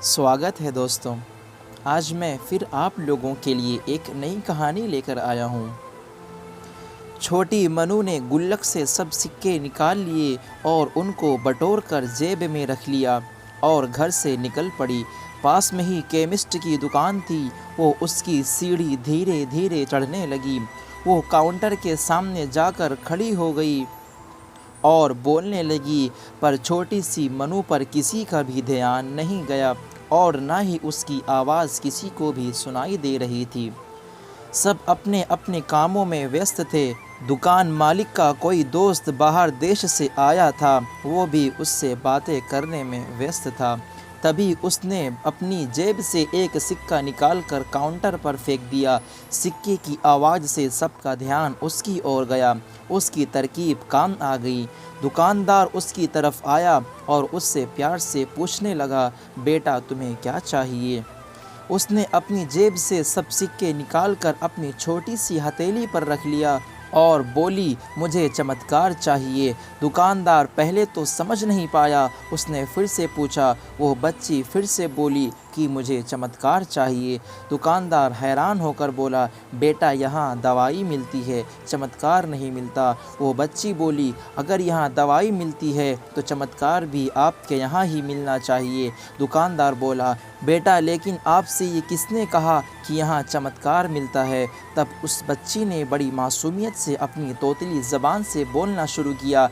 स्वागत है दोस्तों। आज मैं फिर आप लोगों के लिए एक नई कहानी लेकर आया हूँ। छोटी मनु ने गुल्लक से सब सिक्के निकाल लिए और उनको बटोर कर जेब में रख लिया और घर से निकल पड़ी। पास में ही केमिस्ट की दुकान थी। वो उसकी सीढ़ी धीरे धीरे चढ़ने लगी। वो काउंटर के सामने जाकर खड़ी हो गई और बोलने लगी, पर छोटी सी मनु पर किसी का भी ध्यान नहीं गया और ना ही उसकी आवाज़ किसी को भी सुनाई दे रही थी। सब अपने अपने कामों में व्यस्त थे। दुकान मालिक का कोई दोस्त बाहर देश से आया था, वो भी उससे बातें करने में व्यस्त था। तभी उसने अपनी जेब से एक सिक्का निकालकर काउंटर पर फेंक दिया। सिक्के की आवाज़ से सबका ध्यान उसकी ओर गया। उसकी तरकीब काम आ गई। दुकानदार उसकी तरफ आया और उससे प्यार से पूछने लगा, बेटा तुम्हें क्या चाहिए? उसने अपनी जेब से सब सिक्के निकालकर अपनी छोटी सी हथेली पर रख लिया और बोली, मुझे चमत्कार चाहिए। दुकानदार पहले तो समझ नहीं पाया। उसने फिर से पूछा। वो बच्ची फिर से बोली कि मुझे चमत्कार चाहिए। दुकानदार हैरान होकर बोला, बेटा यहाँ दवाई मिलती है, चमत्कार नहीं मिलता। वो बच्ची बोली, अगर यहाँ दवाई मिलती है तो चमत्कार भी आपके यहाँ ही मिलना चाहिए। दुकानदार बोला, बेटा लेकिन आपसे ये किसने कहा कि यहाँ चमत्कार मिलता है? तब उस बच्ची ने बड़ी मासूमियत से अपनी तोतली ज़बान से बोलना शुरू किया,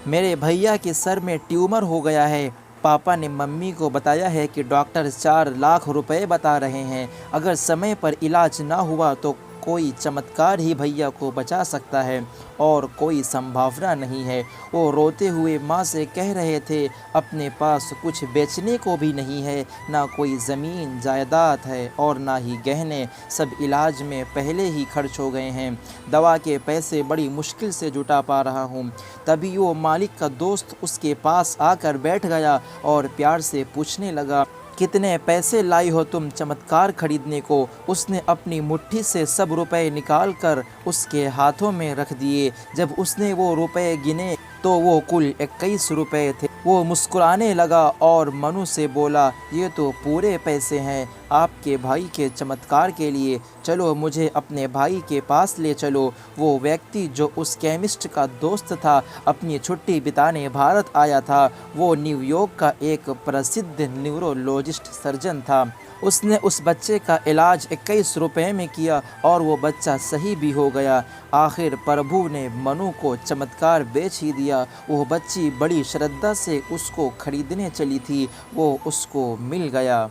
मेरे भैया के सर में ट्यूमर हो गया है। पापा ने मम्मी को बताया है कि डॉक्टर 4 लाख रुपए बता रहे हैं। अगर समय पर इलाज ना हुआ तो कोई चमत्कार ही भैया को बचा सकता है और कोई संभावना नहीं है। वो रोते हुए माँ से कह रहे थे, अपने पास कुछ बेचने को भी नहीं है, ना कोई ज़मीन जायदाद है और ना ही गहने। सब इलाज में पहले ही खर्च हो गए हैं। दवा के पैसे बड़ी मुश्किल से जुटा पा रहा हूँ। तभी वो मालिक का दोस्त उसके पास आकर बैठ गया और प्यार से पूछने लगा, कितने पैसे लाई हो तुम चमत्कार खरीदने को? उसने अपनी मुट्ठी से सब रुपए निकाल कर उसके हाथों में रख दिए। जब उसने वो रुपए गिने तो वो कुल 21 रुपए थे। वो मुस्कुराने लगा और मनु से बोला, ये तो पूरे पैसे हैं आपके भाई के चमत्कार के लिए। चलो मुझे अपने भाई के पास ले चलो। वो व्यक्ति जो उस केमिस्ट का दोस्त था, अपनी छुट्टी बिताने भारत आया था। वो न्यूयॉर्क का एक प्रसिद्ध न्यूरोलॉजिस्ट सर्जन था। उसने उस बच्चे का इलाज 21 रुपए में किया और वो बच्चा सही भी हो गया। आखिर प्रभु ने मनु को चमत्कार बेच ही दिया। वो बच्ची बड़ी श्रद्धा से उसको खरीदने चली थी, वो उसको मिल गया।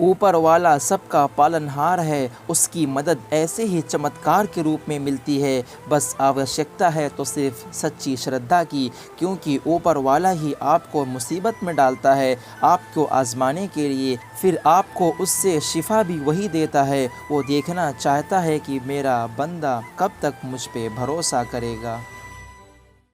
ऊपर वाला सबका पालनहार है, उसकी मदद ऐसे ही चमत्कार के रूप में मिलती है। बस आवश्यकता है तो सिर्फ सच्ची श्रद्धा की, क्योंकि ऊपर वाला ही आपको मुसीबत में डालता है आपको आजमाने के लिए, फिर आपको उससे शिफा भी वही देता है। वो देखना चाहता है कि मेरा बंदा कब तक मुझ पे भरोसा करेगा।